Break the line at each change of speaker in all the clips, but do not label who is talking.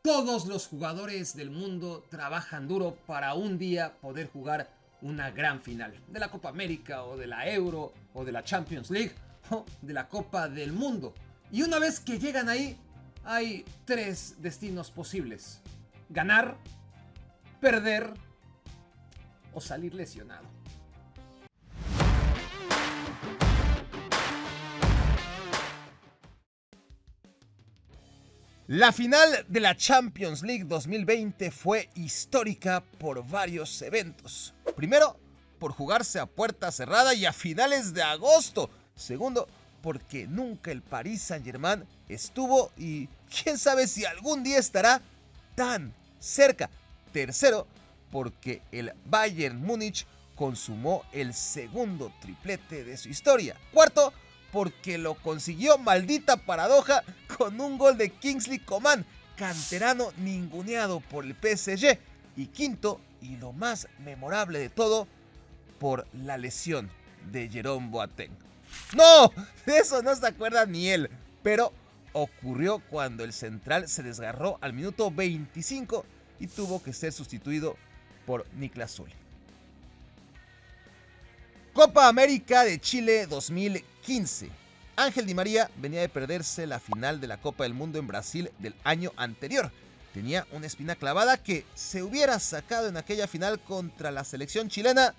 Todos los jugadores del mundo trabajan duro para un día poder jugar una gran final de la Copa América o de la Euro o de la Champions League o de la Copa del Mundo. Y una vez que llegan ahí, hay tres destinos posibles: ganar, perder o salir lesionado. La final de la Champions League 2020 fue histórica por varios eventos. Primero, por jugarse a puerta cerrada y a finales de agosto. Segundo, porque nunca el Paris Saint-Germain estuvo y quién sabe si algún día estará tan cerca. Tercero, porque el Bayern Múnich consumó el segundo triplete de su historia. Cuarto, porque lo consiguió, maldita paradoja, con un gol de Kingsley Coman, canterano ninguneado por el PSG. Y quinto, y lo más memorable de todo, por la lesión de Jerome Boateng. ¡No! De eso no se acuerda ni él, pero ocurrió cuando el central se desgarró al minuto 25 y tuvo que ser sustituido por Niklas Süle. Copa América de Chile 2015. Ángel Di María venía de perderse la final de la Copa del Mundo en Brasil del año anterior. Tenía una espina clavada que se hubiera sacado en aquella final contra la selección chilena,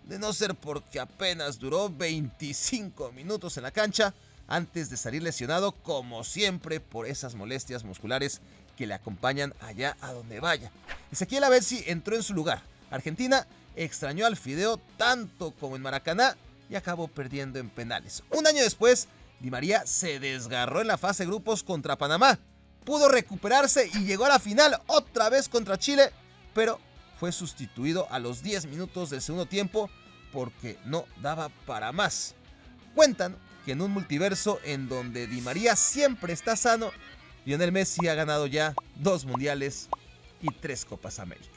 de no ser porque apenas duró 25 minutos en la cancha antes de salir lesionado, como siempre, por esas molestias musculares que le acompañan allá a donde vaya. Ezequiel Lavezzi entró en su lugar. Argentina extrañó al Fideo tanto como en Maracaná y acabó perdiendo en penales. Un año después, Di María se desgarró en la fase de grupos contra Panamá. Pudo recuperarse y llegó a la final otra vez contra Chile, pero fue sustituido a los 10 minutos del segundo tiempo porque no daba para más. Cuentan que en un multiverso en donde Di María siempre está sano, Lionel Messi ha ganado ya 2 mundiales y 3 Copas América.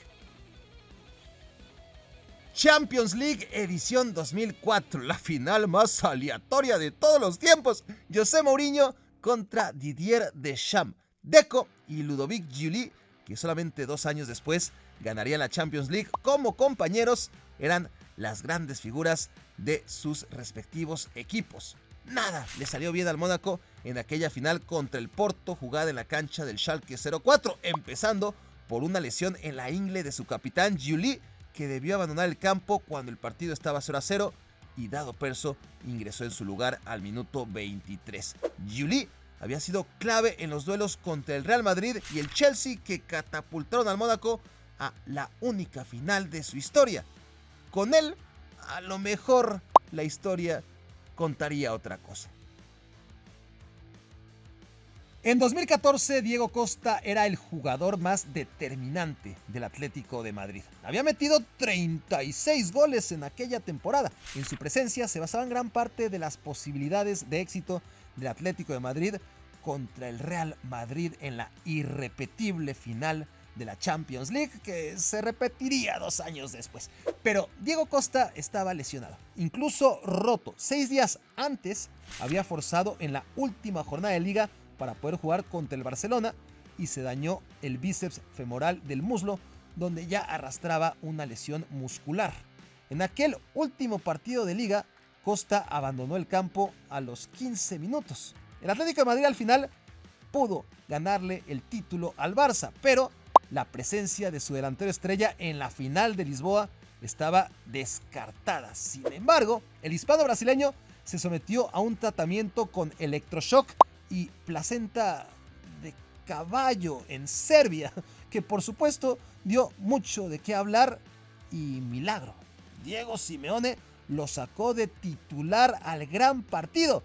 Champions League edición 2004, la final más aleatoria de todos los tiempos. José Mourinho contra Didier Deschamps. Deco y Ludovic Giuly, que solamente 2 años después ganarían la Champions League como compañeros, eran las grandes figuras de sus respectivos equipos. Nada le salió bien al Mónaco en aquella final contra el Porto, jugada en la cancha del Schalke 04, empezando por una lesión en la ingle de su capitán Giuly, que debió abandonar el campo cuando el partido estaba 0-0 y Dado Perso ingresó en su lugar al minuto 23. Giuly había sido clave en los duelos contra el Real Madrid y el Chelsea, que catapultaron al Mónaco a la única final de su historia. Con él, a lo mejor la historia contaría otra cosa. En 2014, Diego Costa era el jugador más determinante del Atlético de Madrid. Había metido 36 goles en aquella temporada. En su presencia se basaban gran parte de las posibilidades de éxito del Atlético de Madrid contra el Real Madrid en la irrepetible final de la Champions League, que se repetiría 2 años después. Pero Diego Costa estaba lesionado, incluso roto. 6 días antes había forzado en la última jornada de liga para poder jugar contra el Barcelona y se dañó el bíceps femoral del muslo, donde ya arrastraba una lesión muscular. En aquel último partido de liga, Costa abandonó el campo a los 15 minutos. El Atlético de Madrid al final pudo ganarle el título al Barça, pero la presencia de su delantero estrella en la final de Lisboa estaba descartada. Sin embargo, el hispano brasileño se sometió a un tratamiento con electroshock y placenta de caballo en Serbia, que por supuesto dio mucho de qué hablar, y milagro, Diego Simeone lo sacó de titular al gran partido.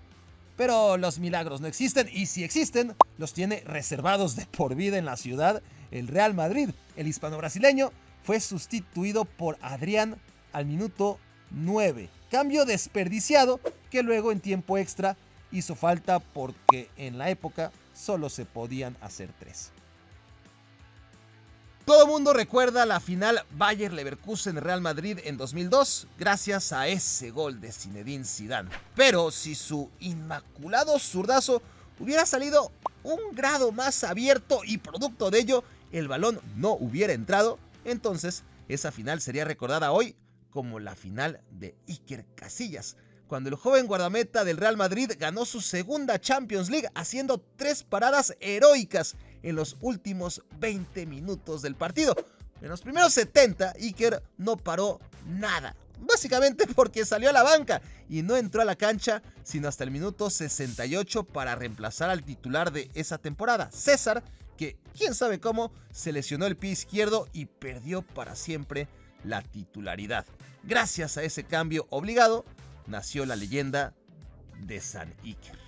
Pero los milagros no existen, y si existen, los tiene reservados de por vida en la ciudad el Real Madrid. El hispano-brasileño fue sustituido por Adrián al minuto 9. Cambio desperdiciado que luego en tiempo extra hizo falta porque en la época solo se podían hacer 3. Todo el mundo recuerda la final Bayer Leverkusen-Real Madrid en 2002 gracias a ese gol de Zinedine Zidane. Pero si su inmaculado zurdazo hubiera salido un grado más abierto y producto de ello el balón no hubiera entrado, entonces esa final sería recordada hoy como la final de Iker Casillas, cuando el joven guardameta del Real Madrid ganó su segunda Champions League haciendo 3 paradas heroicas en los últimos 20 minutos del partido. En los primeros 70, Iker no paró nada, básicamente porque salió a la banca y no entró a la cancha sino hasta el minuto 68 para reemplazar al titular de esa temporada, César, que quién sabe cómo se lesionó el pie izquierdo y perdió para siempre la titularidad. Gracias a ese cambio obligado, nació la leyenda de San Iker.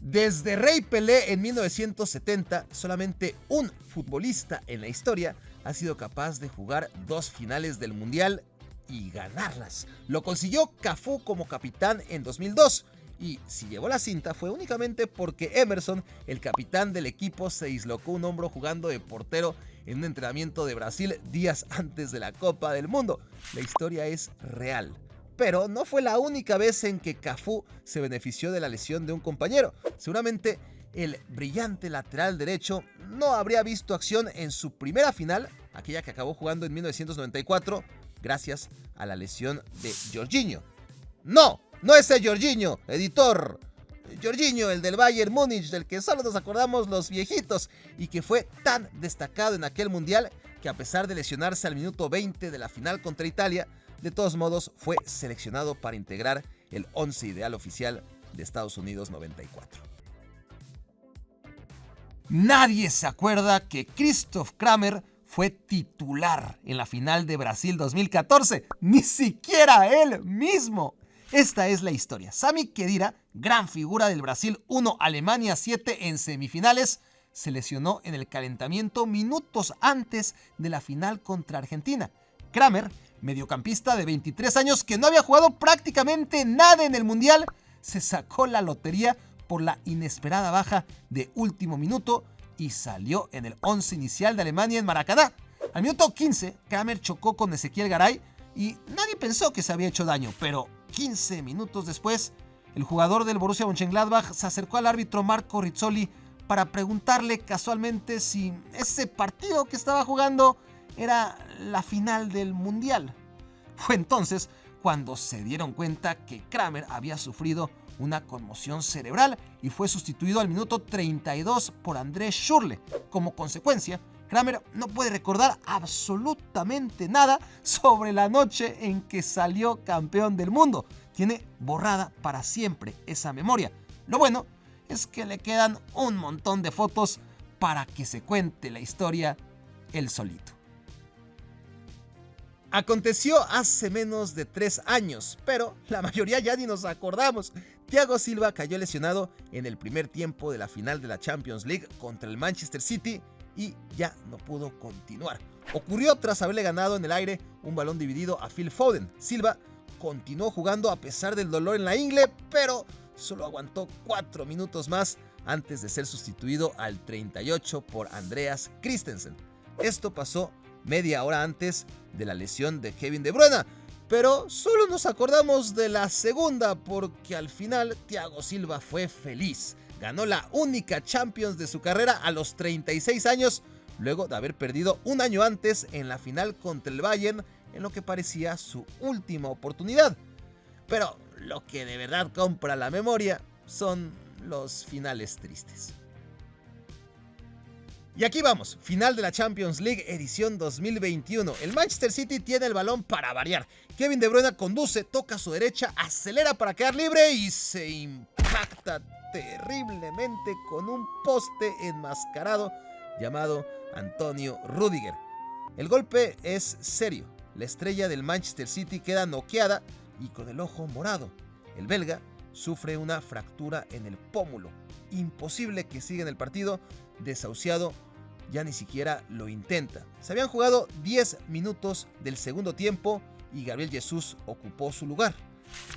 Desde Rey Pelé en 1970, solamente un futbolista en la historia ha sido capaz de jugar 2 finales del Mundial y ganarlas. Lo consiguió Cafú como capitán en 2002. Y si llevó la cinta fue únicamente porque Emerson, el capitán del equipo, se dislocó un hombro jugando de portero en un entrenamiento de Brasil días antes de la Copa del Mundo. La historia es real. Pero no fue la única vez en que Cafú se benefició de la lesión de un compañero. Seguramente el brillante lateral derecho no habría visto acción en su primera final, aquella que acabó jugando en 1994, gracias a la lesión de Jorginho. No ese Jorginho, editor. Jorginho, el del Bayern Múnich, del que solo nos acordamos los viejitos, y que fue tan destacado en aquel mundial que a pesar de lesionarse al minuto 20 de la final contra Italia, de todos modos fue seleccionado para integrar el 11 ideal oficial de Estados Unidos 94. Nadie se acuerda que Christoph Kramer fue titular en la final de Brasil 2014, ni siquiera él mismo. Esta es la historia. Sami Khedira, gran figura del Brasil 1, Alemania 7 en semifinales, se lesionó en el calentamiento minutos antes de la final contra Argentina. Kramer, mediocampista de 23 años que no había jugado prácticamente nada en el Mundial, se sacó la lotería por la inesperada baja de último minuto y salió en el 11 inicial de Alemania en Maracaná. Al minuto 15, Kramer chocó con Ezequiel Garay y nadie pensó que se había hecho daño, pero 15 minutos después, el jugador del Borussia Mönchengladbach se acercó al árbitro Marco Rizzoli para preguntarle casualmente si ese partido que estaba jugando era la final del Mundial. Fue entonces cuando se dieron cuenta que Kramer había sufrido una conmoción cerebral y fue sustituido al minuto 32 por André Schürrle. Como consecuencia, Kramer no puede recordar absolutamente nada sobre la noche en que salió campeón del mundo. Tiene borrada para siempre esa memoria. Lo bueno es que le quedan un montón de fotos para que se cuente la historia él solito. Aconteció hace menos de 3 años, pero la mayoría ya ni nos acordamos. Thiago Silva cayó lesionado en el primer tiempo de la final de la Champions League contra el Manchester City y ya no pudo continuar. Ocurrió tras haberle ganado en el aire un balón dividido a Phil Foden. Silva continuó jugando a pesar del dolor en la ingle, pero solo aguantó 4 minutos más antes de ser sustituido al 38 por Andreas Christensen. Esto pasó media hora antes de la lesión de Kevin De Bruyne, pero solo nos acordamos de la segunda porque al final Thiago Silva fue feliz. Ganó la única Champions de su carrera a los 36 años, luego de haber perdido un año antes en la final contra el Bayern, en lo que parecía su última oportunidad. Pero lo que de verdad compra la memoria son los finales tristes. Y aquí vamos, final de la Champions League edición 2021. El Manchester City tiene el balón para variar. Kevin De Bruyne conduce, toca a su derecha, acelera para quedar libre y se impacta terriblemente con un poste enmascarado llamado Antonio Rüdiger. El golpe es serio. La estrella del Manchester City queda noqueada y con el ojo morado. El belga sufre una fractura en el pómulo. Imposible que siga en el partido, desahuciado, ya ni siquiera lo intenta. Se habían jugado 10 minutos del segundo tiempo y Gabriel Jesús ocupó su lugar.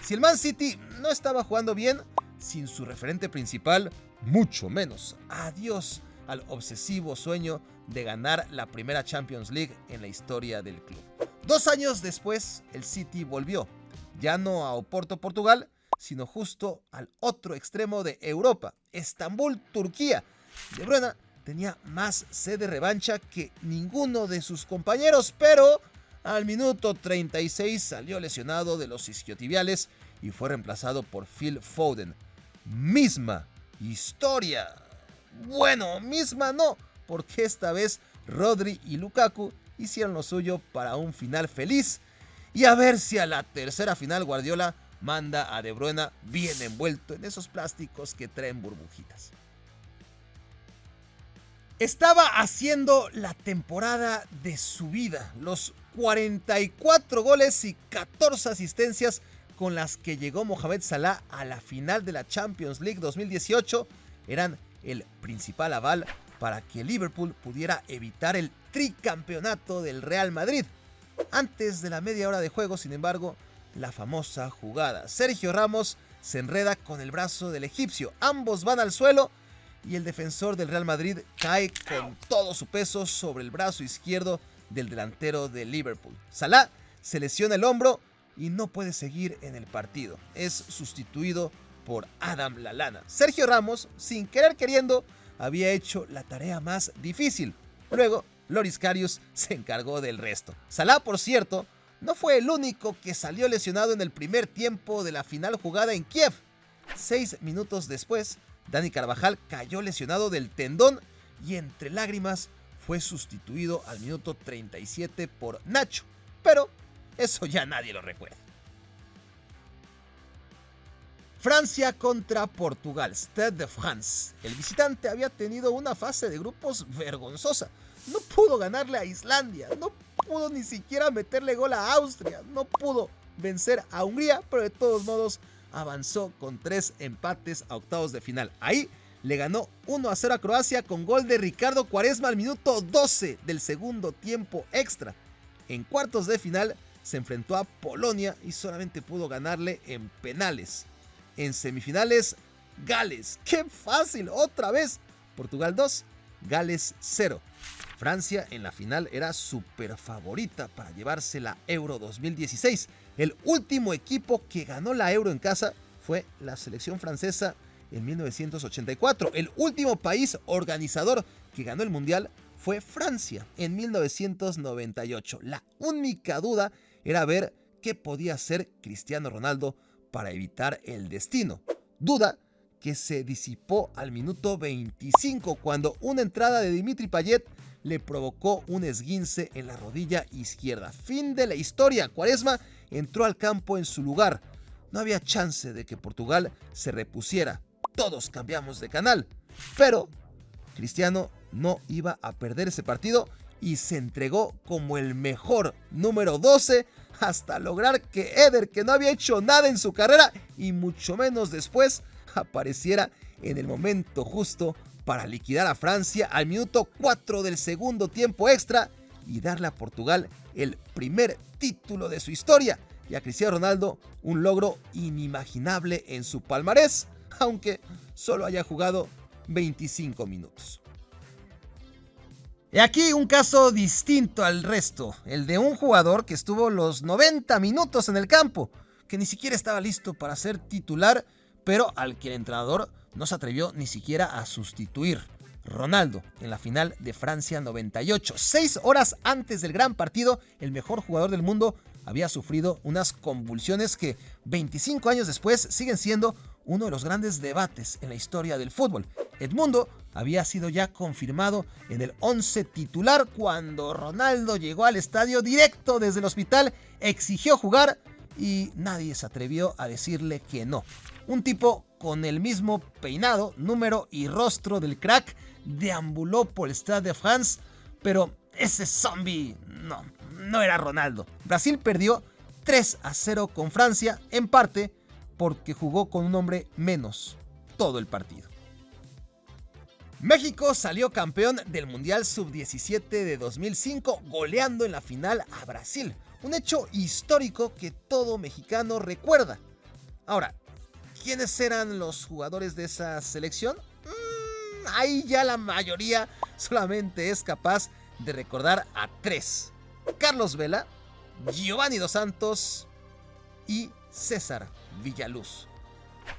Si el Man City no estaba jugando bien, sin su referente principal, mucho menos. Adiós al obsesivo sueño de ganar la primera Champions League en la historia del club. 2 años después, el City volvió, ya no a Oporto, Portugal, sino justo al otro extremo de Europa, Estambul, Turquía. De Bruyne tenía más sed de revancha que ninguno de sus compañeros, pero al minuto 36 salió lesionado de los isquiotibiales y fue reemplazado por Phil Foden. Misma historia. Bueno, misma no, porque esta vez Rodri y Lukaku hicieron lo suyo para un final feliz. Y a ver si a la tercera final Guardiola manda a De Bruyne bien envuelto en esos plásticos que traen burbujitas. Estaba haciendo la temporada de su vida. Los 44 goles y 14 asistencias con las que llegó Mohamed Salah a la final de la Champions League 2018 eran el principal aval para que Liverpool pudiera evitar el tricampeonato del Real Madrid. Antes de la media hora de juego, sin embargo, la famosa jugada. Sergio Ramos se enreda con el brazo del egipcio. Ambos van al suelo y el defensor del Real Madrid cae con todo su peso sobre el brazo izquierdo del delantero de Liverpool. Salah se lesiona el hombro y no puede seguir en el partido. Es sustituido por Adam Lallana. Sergio Ramos, sin querer queriendo, había hecho la tarea más difícil. Luego, Loris Karius se encargó del resto. Salah, por cierto, no fue el único que salió lesionado en el primer tiempo de la final jugada en Kiev. 6 minutos después, Dani Carvajal cayó lesionado del tendón y entre lágrimas fue sustituido al minuto 37 por Nacho. Pero eso ya nadie lo recuerda. Francia contra Portugal, Stade de France. El visitante había tenido una fase de grupos vergonzosa. No pudo ganarle a Islandia, no pudo ni siquiera meterle gol a Austria, no pudo vencer a Hungría, pero de todos modos avanzó con 3 empates a octavos de final. Ahí le ganó 1-0 a Croacia con gol de Ricardo Quaresma al minuto 12 del segundo tiempo extra. En cuartos de final se enfrentó a Polonia y solamente pudo ganarle en penales. En semifinales, Gales. ¡Qué fácil! Otra vez. Portugal 2, Gales 0. Francia en la final era súper favorita para llevarse la Euro 2016. El último equipo que ganó la Euro en casa fue la selección francesa en 1984. El último país organizador que ganó el Mundial fue Francia en 1998. La única duda era ver qué podía hacer Cristiano Ronaldo para evitar el destino. Duda que se disipó al minuto 25 cuando una entrada de Dimitri Payet le provocó un esguince en la rodilla izquierda. Fin de la historia. Quaresma entró al campo en su lugar. No había chance de que Portugal se repusiera. Todos cambiamos de canal. Pero Cristiano no iba a perder ese partido y se entregó como el mejor número 12 hasta lograr que Eder, que no había hecho nada en su carrera y mucho menos después, apareciera en el momento justo para liquidar a Francia al minuto 4 del segundo tiempo extra y darle a Portugal el primer título de su historia y a Cristiano Ronaldo un logro inimaginable en su palmarés, aunque solo haya jugado 25 minutos. Y aquí un caso distinto al resto, el de un jugador que estuvo los 90 minutos en el campo, que ni siquiera estaba listo para ser titular, pero al que el entrenador no se atrevió ni siquiera a sustituir. Ronaldo, en la final de Francia 98. 6 horas antes del gran partido, el mejor jugador del mundo había sufrido unas convulsiones que 25 años después siguen siendo uno de los grandes debates en la historia del fútbol. Edmundo había sido ya confirmado en el 11 titular cuando Ronaldo llegó al estadio directo desde el hospital, exigió jugar y nadie se atrevió a decirle que no. Un tipo con el mismo peinado, número y rostro del crack deambuló por el Stade de France, pero ese zombie no era Ronaldo. Brasil perdió 3-0 con Francia, en parte porque jugó con un hombre menos todo el partido. México salió campeón del Mundial Sub-17 de 2005, goleando en la final a Brasil. Un hecho histórico que todo mexicano recuerda. Ahora, ¿quiénes eran los jugadores de esa selección? Ahí ya la mayoría solamente es capaz de recordar a 3. Carlos Vela, Giovanni Dos Santos y César Villaluz.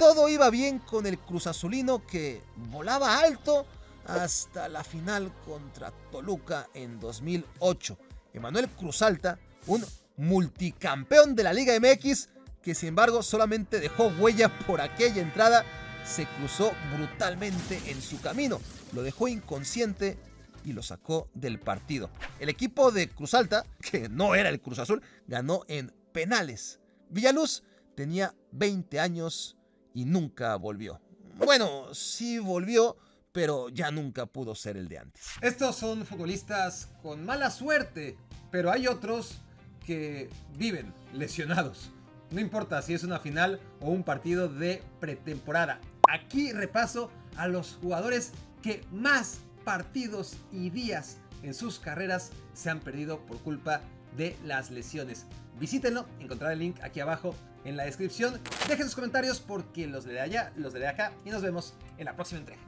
todo iba bien con el cruzazulino que volaba alto hasta la final contra Toluca en 2008. Emanuel Cruzalta, un multicampeón de la Liga MX, que sin embargo solamente dejó huella por aquella entrada, se cruzó brutalmente en su camino, lo dejó inconsciente y lo sacó del partido. El equipo de Cruzalta, que no era el Cruz Azul, ganó en penales. Villaluz tenía 20 años y nunca volvió. Bueno, sí volvió, pero ya nunca pudo ser el de antes.
Estos son futbolistas con mala suerte, pero hay otros que viven lesionados. No importa si es una final o un partido de pretemporada. Aquí repaso a los jugadores que más partidos y días en sus carreras se han perdido por culpa de las lesiones. Visítenlo, encontrarán el link aquí abajo en la descripción. Dejen sus comentarios porque los leeré allá, los leeré acá y nos vemos en la próxima entrega.